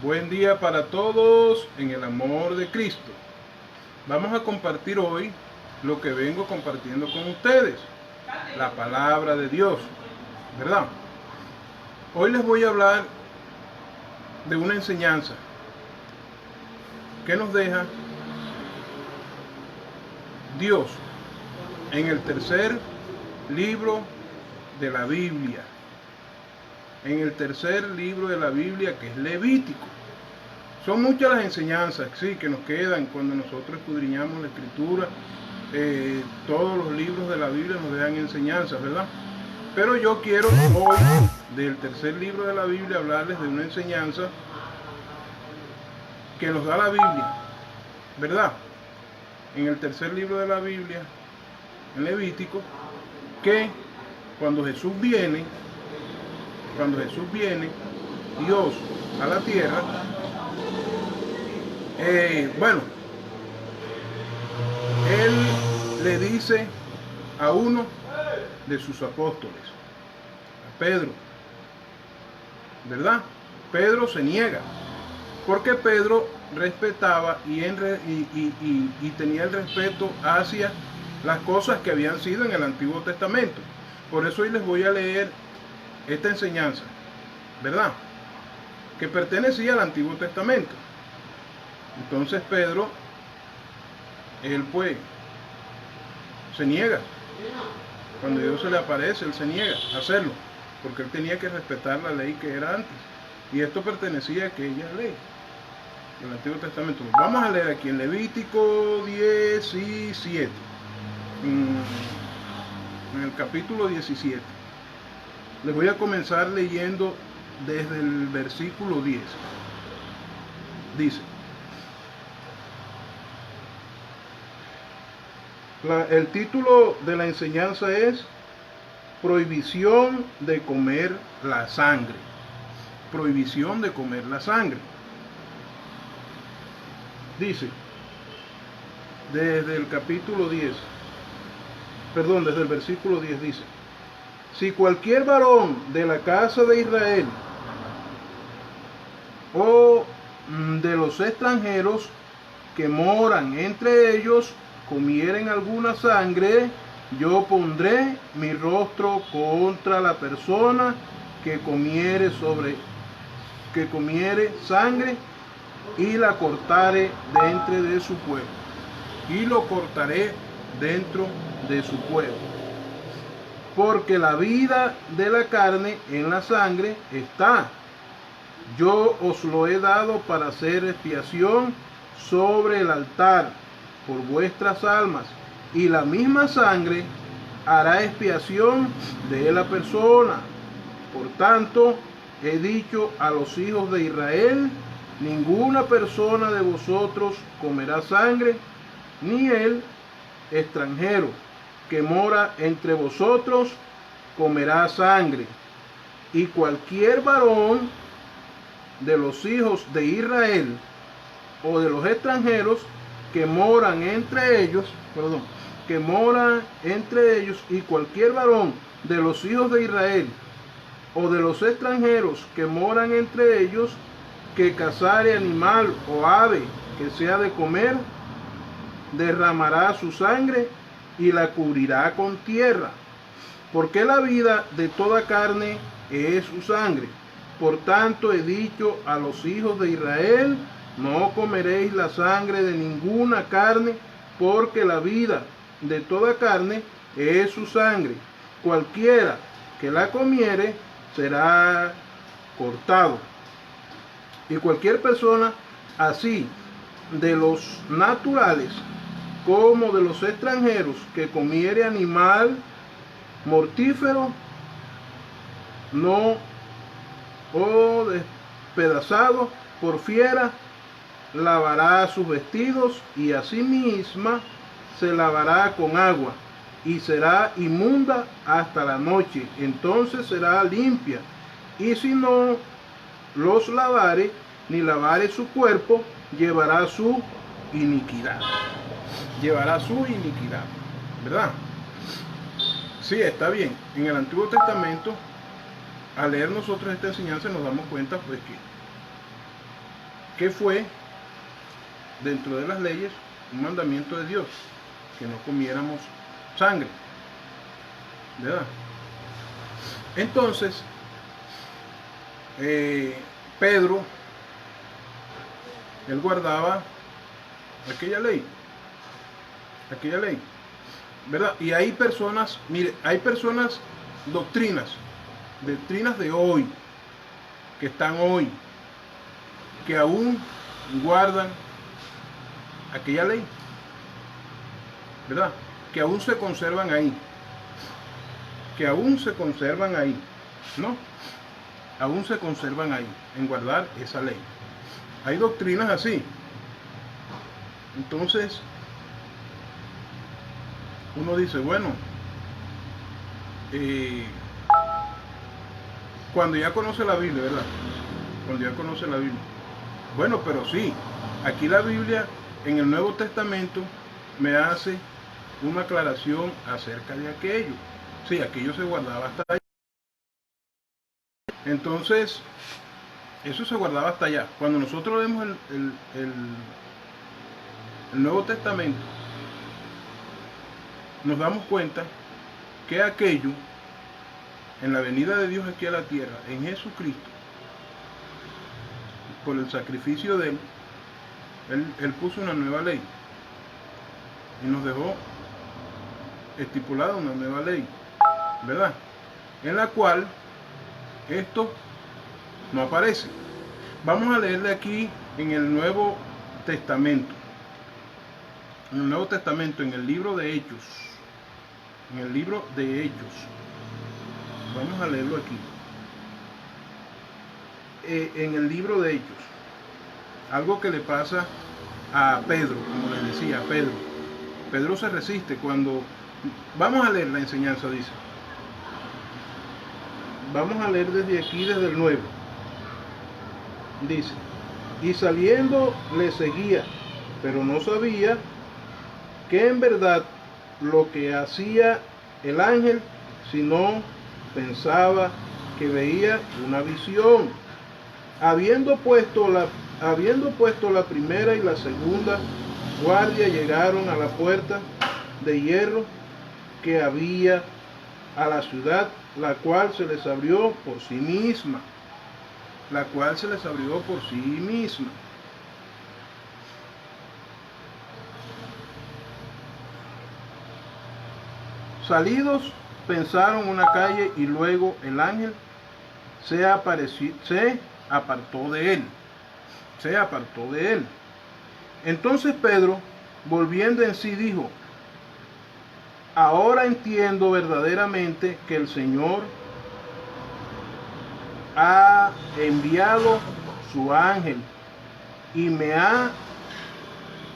Buen día para todos en el amor de Cristo. Vamos a compartir hoy lo que vengo compartiendo con ustedes, la palabra de Dios, ¿verdad? Hoy les voy a hablar de una enseñanza que nos deja Dios en el tercer libro de la Biblia. En el tercer libro de la Biblia, que es Levítico. Son muchas las enseñanzas, sí, que nos quedan cuando nosotros escudriñamos la Escritura. Todos los libros de la Biblia nos dejan enseñanzas, ¿verdad? Pero yo quiero hoy, del tercer libro de la Biblia, hablarles de una enseñanza que nos da la Biblia, ¿verdad? En el tercer libro de la Biblia, en Levítico, que cuando Jesús viene, Dios a la tierra, Él le dice a uno de sus apóstoles, a Pedro, ¿verdad? Pedro se niega, porque Pedro respetaba y tenía el respeto hacia las cosas que habían sido en el Antiguo Testamento. Por eso hoy les voy a leer esta enseñanza, ¿verdad? Que pertenecía al Antiguo Testamento. Entonces Pedro, él pues se niega. Cuando Dios se le aparece, él se niega a hacerlo, porque él tenía que respetar la ley que era antes. Y esto pertenecía a aquella ley del Antiguo Testamento. Vamos a leer aquí en Levítico 17, en el capítulo 17. Les voy a comenzar leyendo desde el versículo 10. Dice: el título de la enseñanza es Prohibición de comer la sangre. Prohibición de comer la sangre. Dice, desde el capítulo 10, desde el versículo 10 dice: si cualquier varón de la casa de Israel o de los extranjeros que moran entre ellos comieren alguna sangre, yo pondré mi rostro contra la persona que comiere sangre y la cortare dentro de su pueblo. Y lo cortaré dentro de su pueblo. Porque la vida de la carne en la sangre está. Yo os lo he dado para hacer expiación sobre el altar por vuestras almas, y la misma sangre hará expiación de la persona. Por tanto, he dicho a los hijos de Israel: ninguna persona de vosotros comerá sangre, ni el extranjero que mora entre vosotros comerá sangre. Y cualquier varón de los hijos de Israel o de los extranjeros que moran entre ellos, y cualquier varón de los hijos de Israel o de los extranjeros que moran entre ellos, que cazare animal o ave que sea de comer, derramará su sangre y la cubrirá con tierra, porque la vida de toda carne es su sangre. Por tanto he dicho a los hijos de Israel: no comeréis la sangre de ninguna carne, porque la vida de toda carne es su sangre. Cualquiera que la comiere será cortado. Y cualquier persona, así de los naturales como de los extranjeros, que comiere animal mortífero, no o despedazado por fiera, lavará sus vestidos, y a sí misma se lavará con agua, y será inmunda hasta la noche. Entonces será limpia. Y si no los lavare, ni lavare su cuerpo, llevará su iniquidad. ¿Verdad? Sí, está bien. En el Antiguo Testamento, al leer nosotros esta enseñanza, nos damos cuenta pues que fue dentro de las leyes un mandamiento de Dios, que no comiéramos sangre, ¿verdad? Entonces, Pedro, él guardaba aquella ley, ¿verdad? Y hay personas, mire, hay personas, doctrinas de hoy, que están hoy, que aún guardan aquella ley, ¿verdad? Que aún se conservan ahí, ¿no? Aún se conservan ahí, en guardar esa ley. Hay doctrinas así. Entonces, uno dice, bueno, cuando ya conoce la Biblia, ¿verdad? Cuando ya conoce la Biblia. Bueno, pero sí, aquí la Biblia, en el Nuevo Testamento, me hace una aclaración acerca de aquello. Sí, aquello se guardaba hasta allá. Entonces, eso se guardaba hasta allá. Cuando nosotros vemos el Nuevo Testamento, nos damos cuenta que aquello, en la venida de Dios aquí a la tierra, en Jesucristo, por el sacrificio de Él puso una nueva ley y nos dejó estipulada una nueva ley, ¿verdad? En la cual esto no aparece. Vamos a leerle aquí en el Nuevo Testamento. En el Nuevo Testamento, en el libro de Hechos. En el libro de Hechos. Vamos a leerlo aquí. En el libro de Hechos. Algo que le pasa a Pedro, como les decía, Pedro. Pedro se resiste cuando... Vamos a leer la enseñanza, dice. Vamos a leer desde aquí, desde el 9. Dice, y saliendo le seguía, pero no sabía que en verdad lo que hacía el ángel, sino pensaba que veía una visión. Habiendo puesto la primera y la segunda guardia, llegaron a la puerta de hierro que había a la ciudad, la cual se les abrió por sí misma. Salidos, pensaron una calle, y luego el ángel se apartó de él. Entonces Pedro, volviendo en sí, dijo, ahora entiendo verdaderamente que el Señor ha enviado su ángel y me ha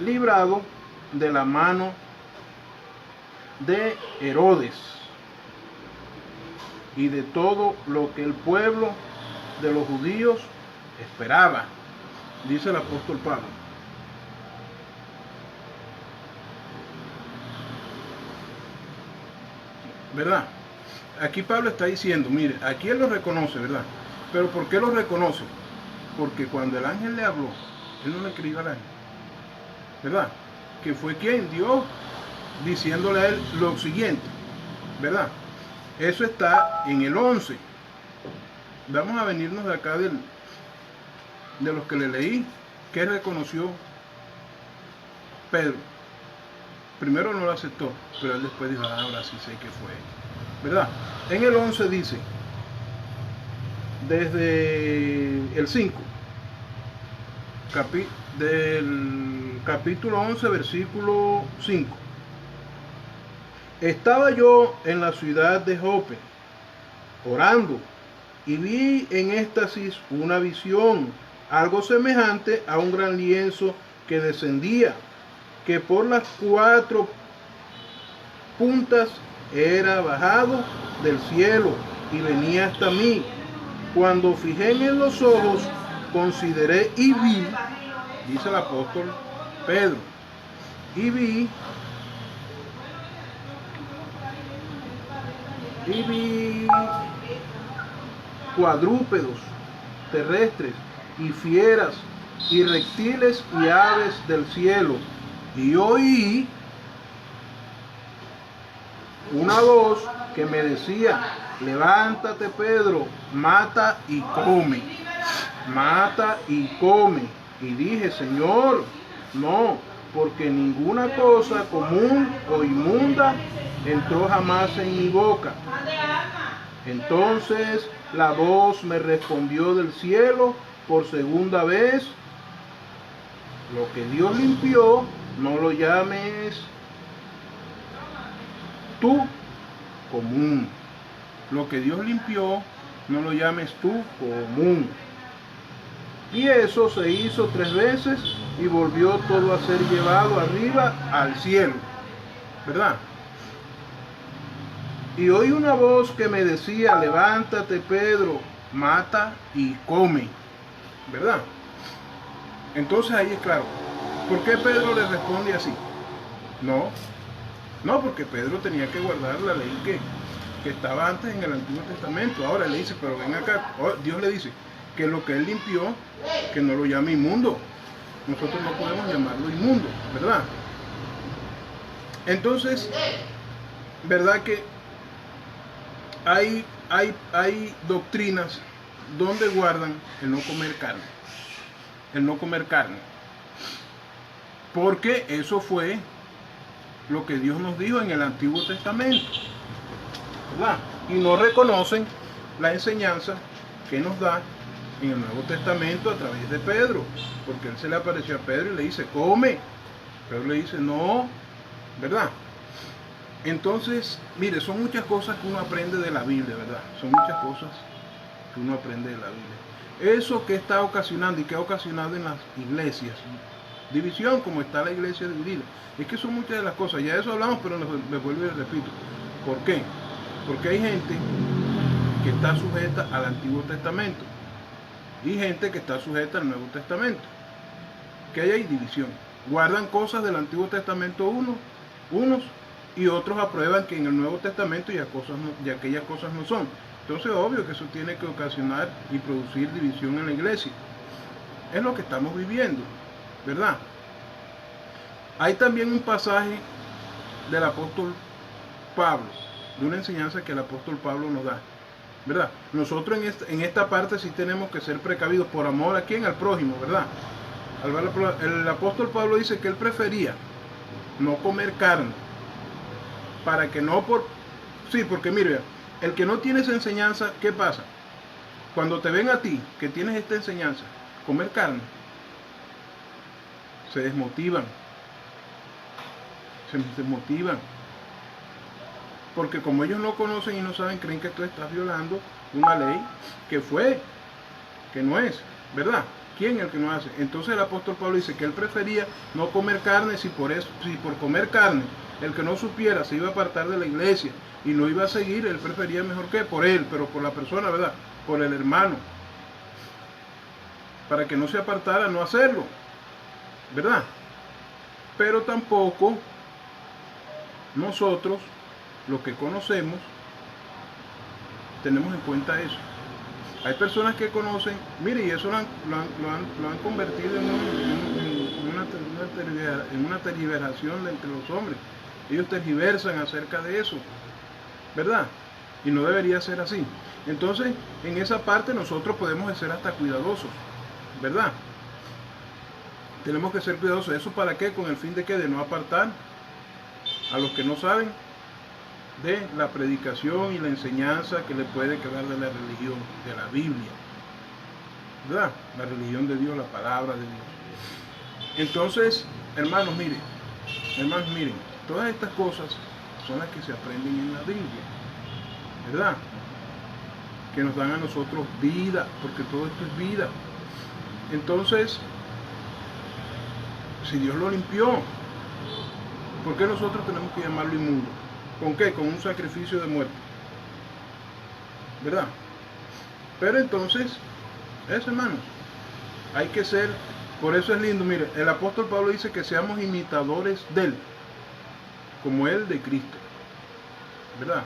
librado de la mano de Herodes y de todo lo que el pueblo de los judíos esperaba, dice el apóstol Pablo. ¿Verdad? Aquí Pablo está diciendo, mire, aquí él lo reconoce, ¿verdad? Pero ¿por qué lo reconoce? Porque cuando el ángel le habló, él no le creyó al ángel, ¿verdad? Que fue quien Dios diciéndole a él lo siguiente, ¿verdad? Eso está en el 11. Vamos a venirnos de acá de los que le leí, que reconoció Pedro. Primero no lo aceptó, pero él después dijo, ahora sí sé que fue él, ¿verdad? En el 11 dice, desde el 5, del capítulo 11, versículo 5. Estaba yo en la ciudad de Jope, orando, y vi en éxtasis una visión, algo semejante a un gran lienzo que descendía, que por las 4 puntas era bajado del cielo y venía hasta mí. Cuando fijé en los ojos, consideré y vi, dice el apóstol Pedro, y vi cuadrúpedos terrestres y fieras y reptiles y aves del cielo. Y oí una voz que me decía: levántate, Pedro, mata y come. Mata y come. Y dije: Señor, no, porque ninguna cosa común o inmunda entró jamás en mi boca. Entonces la voz me respondió del cielo por segunda vez: lo que Dios limpió, no lo llames tú común. Lo que Dios limpió, no lo llames tú común. Y eso se hizo 3 veces y volvió todo a ser llevado arriba al cielo, ¿verdad? Y oí una voz que me decía: levántate, Pedro, mata y come, ¿verdad? Entonces ahí es claro, ¿por qué Pedro le responde así? No, porque Pedro tenía que guardar la ley que estaba antes en el Antiguo Testamento. Ahora le dice: pero ven acá, Dios le dice que lo que él limpió, que no lo llame inmundo. Nosotros no podemos llamarlo inmundo, ¿verdad? Entonces, ¿verdad que hay doctrinas donde guardan el no comer carne? El no comer carne. Porque eso fue lo que Dios nos dijo en el Antiguo Testamento, ¿verdad? Y no reconocen la enseñanza que nos da en el Nuevo Testamento a través de Pedro, porque él se le apareció a Pedro y le dice: come. Pedro le dice: no, ¿verdad? Entonces, mire, son muchas cosas que uno aprende de la Biblia, ¿verdad? Son muchas cosas que uno aprende de la Biblia. Eso que está ocasionando y que ha ocasionado en las iglesias división, como está la iglesia dividida, es que son muchas de las cosas. Ya de eso hablamos, pero me vuelvo y repito. ¿Por qué? Porque hay gente que está sujeta al Antiguo Testamento y gente que está sujeta al Nuevo Testamento. Que hay división. Guardan cosas del Antiguo Testamento unos, y otros aprueban que en el Nuevo Testamento ya aquellas cosas no son. Entonces, obvio que eso tiene que ocasionar y producir división en la iglesia. Es lo que estamos viviendo, ¿verdad? Hay también un pasaje del apóstol Pablo, de una enseñanza que el apóstol Pablo nos da, ¿verdad? Nosotros en esta parte sí tenemos que ser precavidos por amor a quién, al prójimo, ¿verdad? El apóstol Pablo dice que él prefería no comer carne, para que no porque mire, el que no tiene esa enseñanza, ¿qué pasa? Cuando te ven a ti, que tienes esta enseñanza, comer carne, se desmotivan, porque como ellos no conocen y no saben, creen que tú estás violando una ley que no es, ¿verdad? ¿Quién es el que no hace? Entonces el apóstol Pablo dice que él prefería no comer carne, si por comer carne el que no supiera se iba a apartar de la iglesia y no iba a seguir, él prefería mejor que por él, pero por la persona, ¿verdad? Por el hermano, para que no se apartara, no hacerlo, ¿verdad? Pero tampoco nosotros, los que conocemos, tenemos en cuenta eso. Hay personas que conocen, mire, y eso lo han convertido en una tergiversación entre los hombres. Ellos tergiversan acerca de eso, ¿verdad? Y no debería ser así. Entonces, en esa parte nosotros podemos ser hasta cuidadosos, ¿verdad? Tenemos que ser cuidadosos. ¿Eso para qué? Con el fin de que de no apartar a los que no saben de la predicación y la enseñanza que le puede quedar de la religión, de la Biblia, ¿verdad? La religión de Dios, la palabra de Dios. Entonces, hermanos, miren, todas estas cosas son las que se aprenden en la Biblia, ¿verdad? Que nos dan a nosotros vida, porque todo esto es vida. Entonces, si Dios lo limpió, ¿por qué nosotros tenemos que llamarlo inmundo? ¿Con qué? Con un sacrificio de muerte, ¿verdad? Pero entonces, hermanos, hay que ser, por eso es lindo, mire, el apóstol Pablo dice que seamos imitadores de él, como él de Cristo, ¿verdad?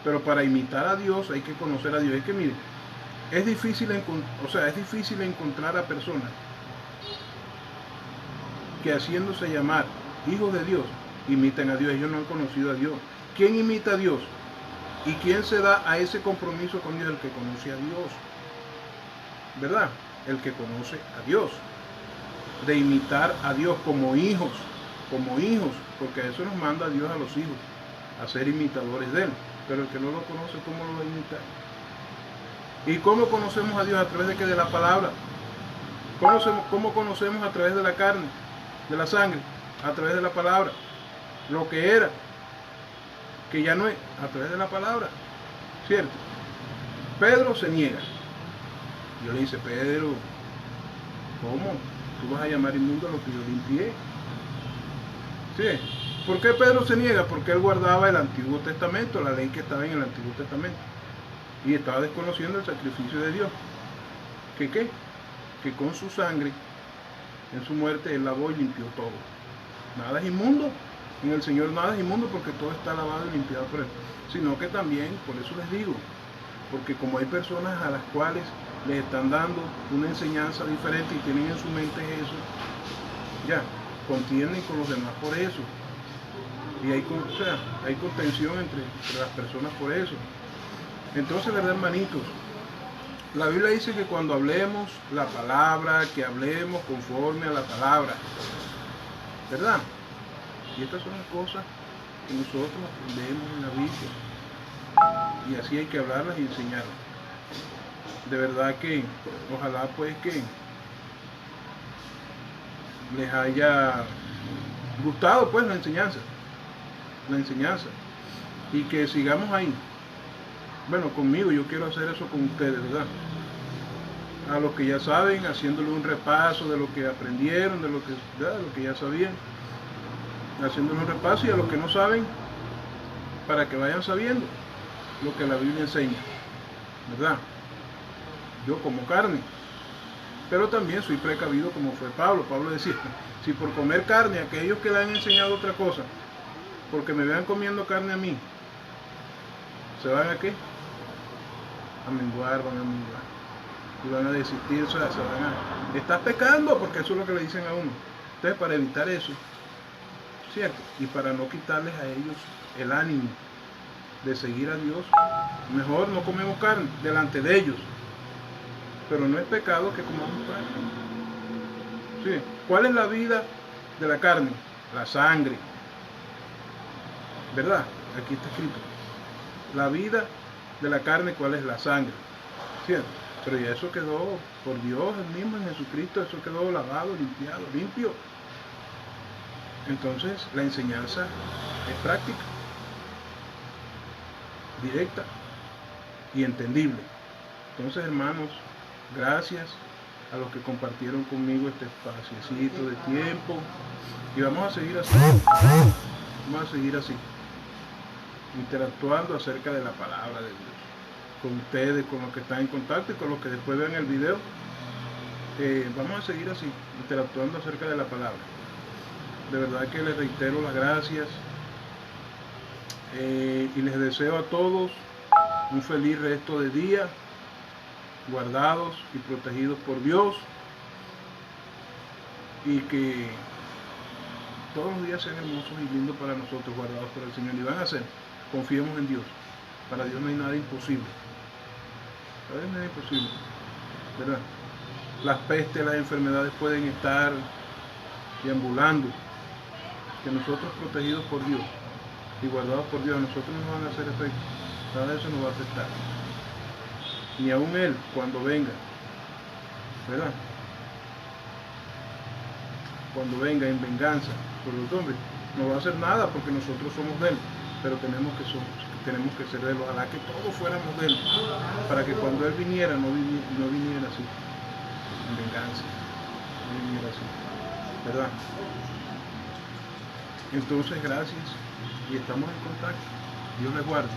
Pero para imitar a Dios hay que conocer a Dios. Es que mire, es difícil encontrar a personas que haciéndose llamar hijos de Dios, imitan a Dios. Ellos no han conocido a Dios. ¿Quién imita a Dios? ¿Y quién se da a ese compromiso con Dios? El que conoce a Dios, ¿verdad? El que conoce a Dios, de imitar a Dios como hijos, porque a eso nos manda Dios a los hijos, a ser imitadores de Él. Pero el que no lo conoce, ¿cómo lo va a imitar? ¿Y cómo conocemos a Dios? A través de que de la palabra. ¿Cómo conocemos a través de la carne, de la sangre? A través de la palabra. Lo que era, que ya no es, a través de la palabra, ¿cierto? Pedro se niega. Yo le dice, Pedro, ¿cómo? Tú vas a llamar inmundo a lo que yo limpié. ¿Sí? ¿Por qué Pedro se niega? Porque él guardaba el Antiguo Testamento, la ley que estaba en el Antiguo Testamento, y estaba desconociendo el sacrificio de Dios. ¿Qué qué? Que con su sangre, en su muerte, él lavó y limpió todo. Nada es inmundo. En el Señor nada es inmundo, porque todo está lavado y limpiado por Él. Sino que también, por eso les digo, porque como hay personas a las cuales les están dando una enseñanza diferente y tienen en su mente eso, ya, contienden con los demás por eso. Y hay contención entre las personas por eso. Entonces, ¿verdad, hermanitos? La Biblia dice que cuando hablemos la palabra, que hablemos conforme a la palabra, ¿verdad? Y estas son las cosas que nosotros aprendemos en la Biblia. Y así hay que hablarlas y enseñarlas. De verdad que, ojalá pues que les haya gustado pues la enseñanza. Y que sigamos ahí. Bueno, conmigo yo quiero hacer eso con ustedes, ¿verdad? A los que ya saben, haciéndole un repaso de lo que aprendieron, de lo que ya sabían, haciéndole un repaso, y a los que no saben, para que vayan sabiendo lo que la Biblia enseña, ¿verdad? Yo como carne, pero también soy precavido como fue Pablo. Pablo decía, si por comer carne aquellos que le han enseñado otra cosa, porque me vean comiendo carne a mí, ¿se van a qué? A menguar, y van a desistir, o sea, se van a... Estás pecando, porque eso es lo que le dicen a uno. Entonces, para evitar eso, ¿cierto? Y para no quitarles a ellos el ánimo de seguir a Dios, mejor no comemos carne delante de ellos. Pero no es pecado que comamos carne. ¿Sí? ¿Cuál es la vida de la carne? La sangre, ¿verdad? Aquí está escrito. La vida de la carne, ¿cuál es? La sangre, ¿cierto? Pero ya eso quedó por Dios, el mismo en Jesucristo, eso quedó lavado, limpiado, limpio. Entonces la enseñanza es práctica, directa y entendible. Entonces, hermanos, gracias a los que compartieron conmigo este espaciecito de tiempo, y vamos a seguir así, interactuando acerca de la palabra de Dios, con ustedes, con los que están en contacto y con los que después vean el video. Vamos a seguir así, interactuando acerca de la palabra. De verdad que les reitero las gracias, y les deseo a todos un feliz resto de día, guardados y protegidos por Dios, y que todos los días sean hermosos y lindos para nosotros, guardados por el Señor. Y van a ser, confiemos en Dios. Para Dios no hay nada imposible. Para Dios no hay nada imposible, ¿verdad? Las pestes, las enfermedades pueden estar deambulando, que nosotros, protegidos por Dios y guardados por Dios, a nosotros no nos van a hacer efecto. Nada de eso nos va a afectar. Ni aún Él, cuando venga, ¿verdad? Cuando venga en venganza por los hombres, no va a hacer nada, porque nosotros somos de Él, pero tenemos que ser de Él. Ojalá que todos fuéramos de Él, para que cuando Él viniera, no viniera así, en venganza, no viniera así, ¿verdad? Entonces, gracias, y estamos en contacto. Dios les guarde.